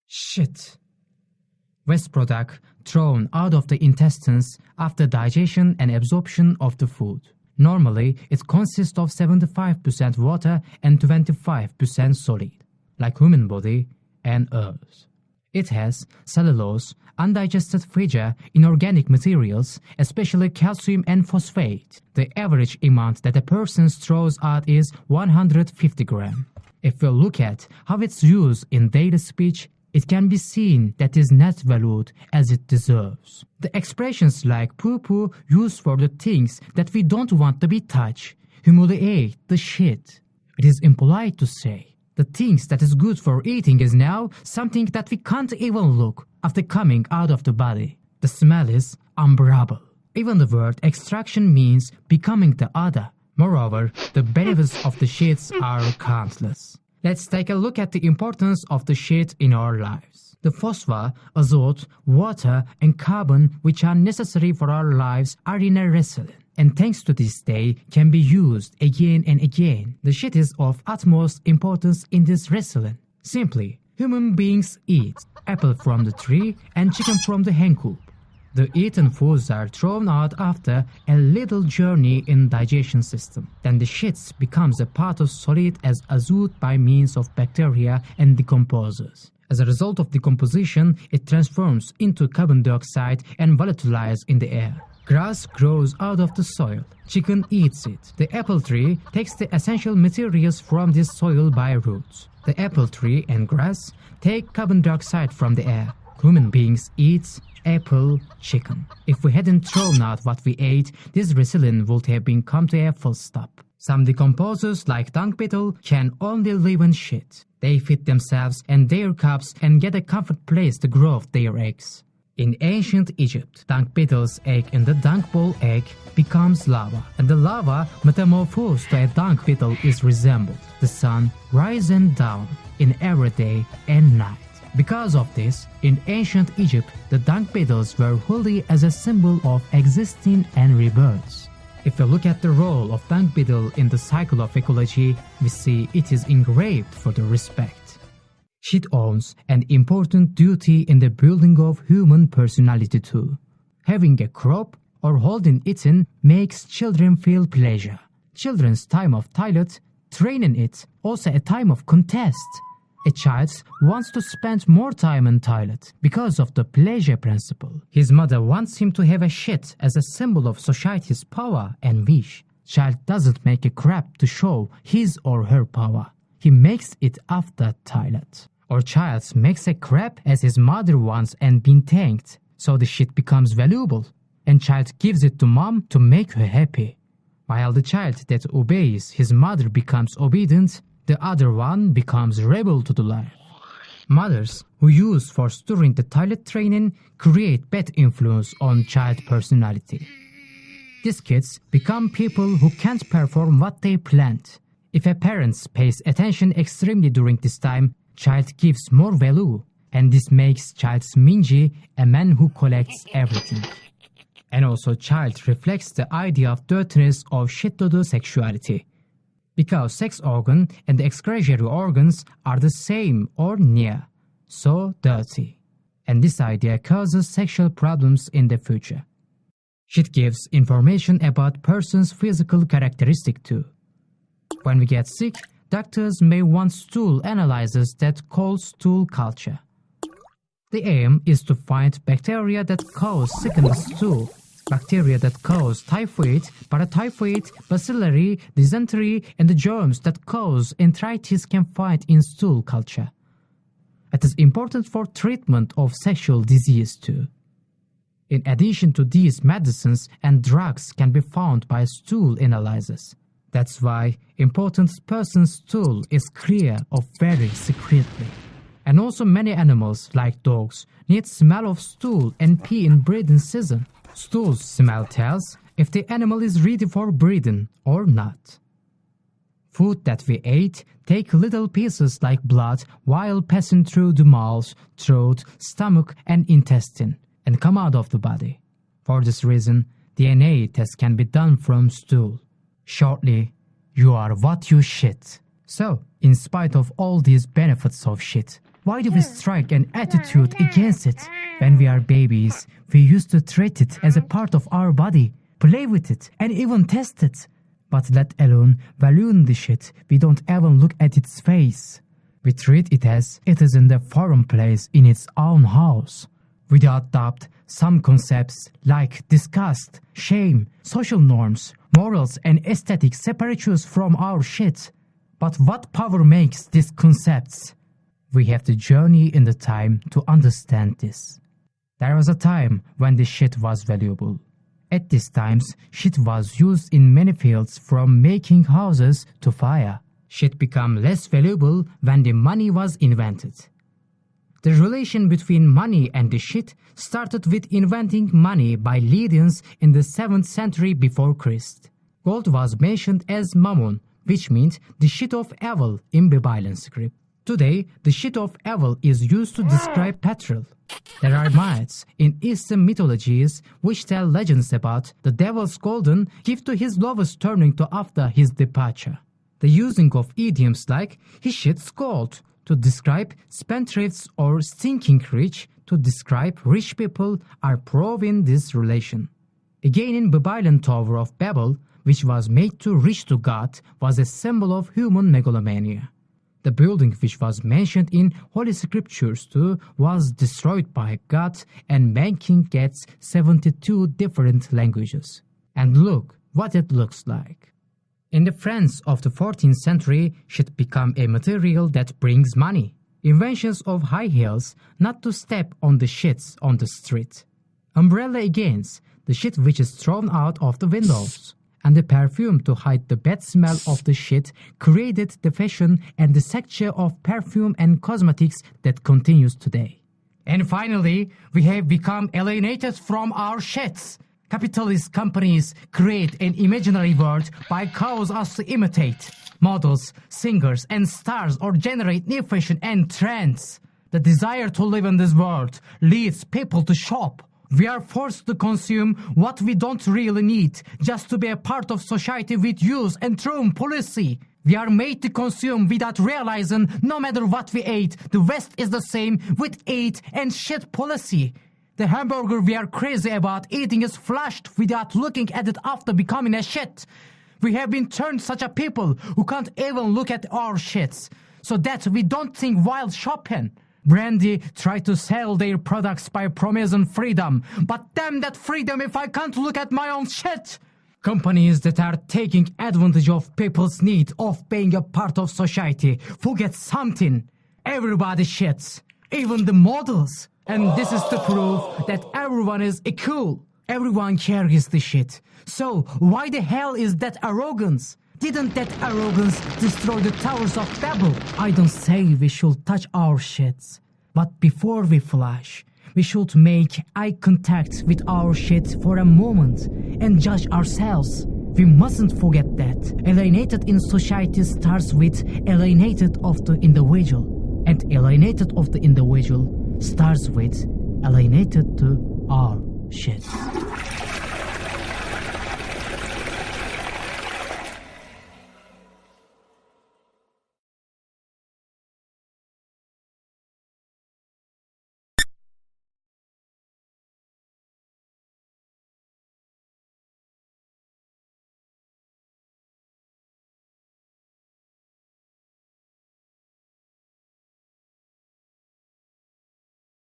Shit. Waste product thrown out of the intestines after digestion and absorption of the food. Normally, it consists of 75% water and 25% solid, like human body and earth. It has cellulose, undigested fibers, inorganic materials, especially calcium and phosphate. The average amount that a person throws out is 150 grams. If we look at how it's used in daily speech, it can be seen that is not valued as it deserves. The expressions like poo-poo used for the things that we don't want to be touched, humiliate the shit. It is impolite to say the things that is good for eating is now something that we can't even look after coming out of the body. The smell is unbearable. Even the word extraction means becoming the other. Moreover, the benefits of the shits are countless. Let's take a look at the importance of the shit in our lives. The phosphor, azote, water, and carbon which are necessary for our lives are in a wrestling, and thanks to this they can be used again and again. The shit is of utmost importance in this wrestling. Simply, human beings eat apple from the tree and chicken from the hen coop. The eaten foods are thrown out after a little journey in digestion system. Then the shits becomes a part of solid as azote by means of bacteria and decomposes. As a result of decomposition, it transforms into carbon dioxide and volatilizes in the air. Grass grows out of the soil. Chicken eats it. The apple tree takes the essential materials from this soil by roots. The apple tree and grass take carbon dioxide from the air. Human beings eat apple, chicken. If we hadn't thrown out what we ate, this wrestling would have been come to a full stop. Some decomposers like dung beetle can only live in shit. They feed themselves and their cubs and get a comfort place to grow their eggs. In ancient Egypt, dung beetle's egg in the dung ball egg becomes lava, and the lava metamorphosed to a dung beetle is resembled. The sun rises and down in every day and night. Because of this, in ancient Egypt, the dung beetles were holy as a symbol of existing and rebirths. If we look at the role of dung beetle in the cycle of ecology, we see it is engraved for the respect. Shit owns an important duty in the building of human personality too. Having a crop or holding it in makes children feel pleasure. Children's time of toilet, training it, also a time of contest. A child wants to spend more time in toilet because of the pleasure principle. His mother wants him to have a shit as a symbol of society's power and wish. Child doesn't make a crap to show his or her power. He makes it after toilet. Or child makes a crap as his mother wants and been thanked, so the shit becomes valuable. And child gives it to mom to make her happy. While the child that obeys his mother becomes obedient, the other one becomes rebel to the life. Mothers who use for storing the toilet training create bad influence on child personality. These kids become people who can't perform what they planned. If a parent pays attention extremely during this time, child gives more value, and this makes child mingy, a man who collects everything. And also child reflects the idea of dirtiness of shit-dodo sexuality. Because sex organ and the excretory organs are the same or near, so dirty. And this idea causes sexual problems in the future. Shit gives information about person's physical characteristic too. When we get sick, doctors may want stool analyzers that call stool culture. The aim is to find bacteria that cause sick in the stool. Bacteria that cause typhoid, paratyphoid, bacillary, dysentery, and the germs that cause enteritis can find in stool culture. It is important for treatment of sexual disease too. In addition to these, medicines and drugs can be found by stool analyzers. That's why important person's stool is clear of very secretly. And also many animals, like dogs, need smell of stool and pee in breeding season. Stool's smell tells if the animal is ready for breeding or not. Food that we ate take little pieces like blood while passing through the mouth, throat, stomach, and intestine and come out of the body. For this reason, DNA tests can be done from stool. Shortly, You are what you shit. So, in spite of all these benefits of shit, why do we strike an attitude against it? When we are babies, we used to treat it as a part of our body, play with it, and even test it. But let alone balloon the shit, we don't even look at its face. We treat it as it is in the foreign place in its own house. We adopt some concepts like disgust, shame, social norms, morals, and aesthetics separate us from our shit. But what power makes these concepts? We have to journey in the time to understand this. There was a time when the shit was valuable. At these times, shit was used in many fields from making houses to fire. Shit became less valuable when the money was invented. The relation between money and the shit started with inventing money by Lydians in the 7th century before Christ. Gold was mentioned as mammon, which meant the shit of evil in Babylon script. Today, the shit of evil is used to describe petrol. There are myths in Eastern mythologies which tell legends about the devil's golden gift to his lovers turning to after his departure. The using of idioms like he shits gold to describe spendthrifts or stinking rich to describe rich people are proving this relation. Again in Babylon Tower of Babel, which was made to reach to God, was a symbol of human megalomania. The building which was mentioned in Holy Scriptures too was destroyed by God, and mankind gets 72 different languages. And look what it looks like. In the France of the 14th century, shit became a material that brings money. Inventions of high heels not to step on the shits on the street. Umbrella against the shit which is thrown out of the windows. And the perfume to hide the bad smell of the shit created the fashion and the sector of perfume and cosmetics that continues today. And finally, we have become alienated from our shits. Capitalist companies create an imaginary world by cause us to imitate models, singers, and stars or generate new fashion and trends. The desire to live in this world leads people to shop. We are forced to consume what we don't really need just to be a part of society with use and through policy. We are made to consume without realizing no matter what we ate, the West is the same with eat and shit policy. The hamburger we are crazy about eating is flushed without looking at it after becoming a shit. We have been turned such a people who can't even look at our shits, so that we don't think while shopping. Brandy try to sell their products by promising freedom, but damn that freedom if I can't look at my own shit. Companies that are taking advantage of people's need of being a part of society forget something. Everybody shits, even the models. And this is the proof that everyone is equal. Everyone carries the shit. So why the hell is that arrogance? Didn't that arrogance destroy the towers of Babel? I don't say we should touch our shits, but before we flash, we should make eye contact with our shit for a moment and judge ourselves. We mustn't forget that alienated in society starts with alienated of the individual, and alienated of the individual starts with alienated to our shit.